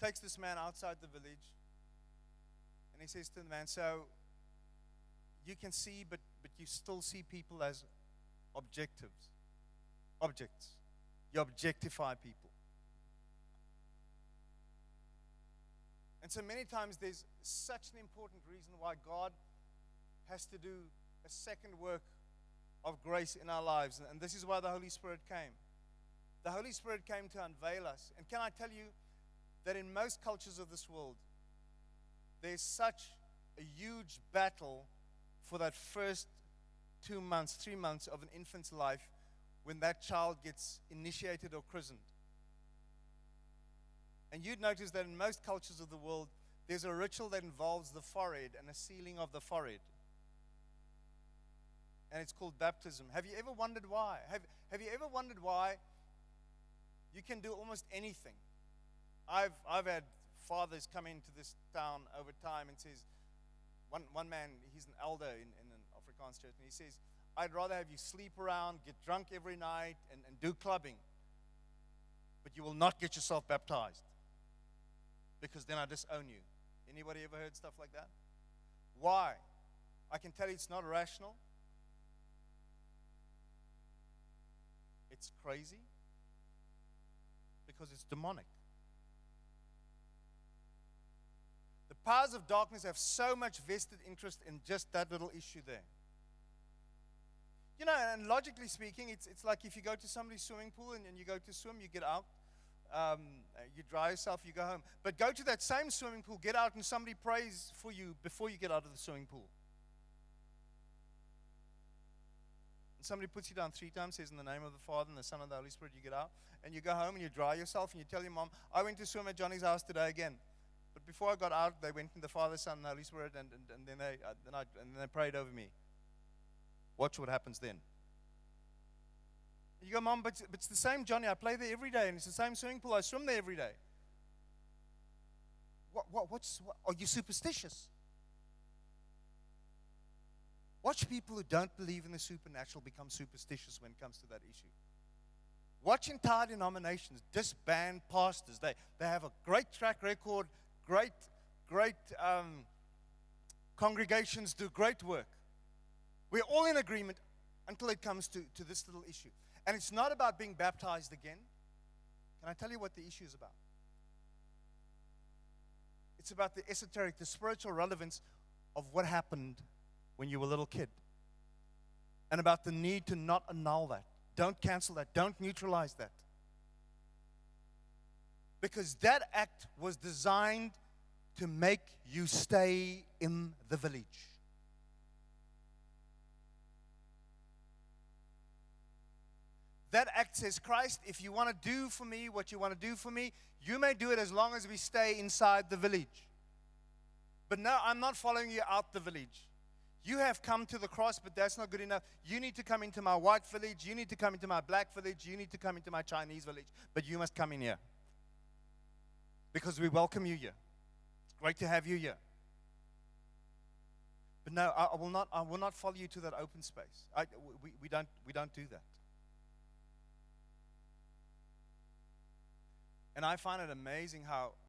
takes this man outside the village, and he says to the man, so you can see, but you still see people as objects. You objectify people. And so many times there's such an important reason why God has to do a second work of grace in our lives. And this is why the Holy Spirit came. The Holy Spirit came to unveil us. And can I tell you that in most cultures of this world, there's such a huge battle for that first 2 months, 3 months of an infant's life when that child gets initiated or christened. And you'd notice that in most cultures of the world, there's a ritual that involves the forehead and a sealing of the forehead. And it's called baptism. Have you ever wondered why? Have you ever wondered why you can do almost anything? I've had fathers come into this town over time and says, one man, he's an elder in an Afrikaans church, and he says, I'd rather have you sleep around, get drunk every night, and do clubbing. But you will not get yourself baptized, because then I disown you. Anybody ever heard stuff like that? Why? I can tell you it's not rational. It's crazy. Because it's demonic. The powers of darkness have so much vested interest in just that little issue there. You know, and logically speaking, it's like if you go to somebody's swimming pool and you go to swim, you get out. You dry yourself, you go home. But go to that same swimming pool, get out, and somebody prays for you before you get out of the swimming pool. And somebody puts you down 3 times, says in the name of the Father and the Son and the Holy Spirit, you get out. And you go home and you dry yourself and you tell your mom, I went to swim at Johnny's house today again. But before I got out, they went in the Father, Son, and the Holy Spirit, and then they prayed over me. Watch what happens then. You go, Mom, but it's the same Johnny. I play there every day, and it's the same swimming pool. I swim there every day. Are you superstitious? Watch people who don't believe in the supernatural become superstitious when it comes to that issue. Watch entire denominations disband pastors. They have a great track record, great congregations do great work. We're all in agreement until it comes to this little issue. And it's not about being baptized again. Can I tell you what the issue is about? It's about the esoteric, the spiritual relevance of what happened when you were a little kid. And about the need to not annul that. Don't cancel that. Don't neutralize that. Because that act was designed to make you stay in the village. That act says, Christ, if you want to do for me what you want to do for me, you may do it as long as we stay inside the village. But no, I'm not following you out the village. You have come to the cross, but that's not good enough. You need to come into my white village. You need to come into my black village. You need to come into my Chinese village. But you must come in here. Because we welcome you here. It's great to have you here. But no, I will not follow you to that open space. We don't do that. And I find it amazing how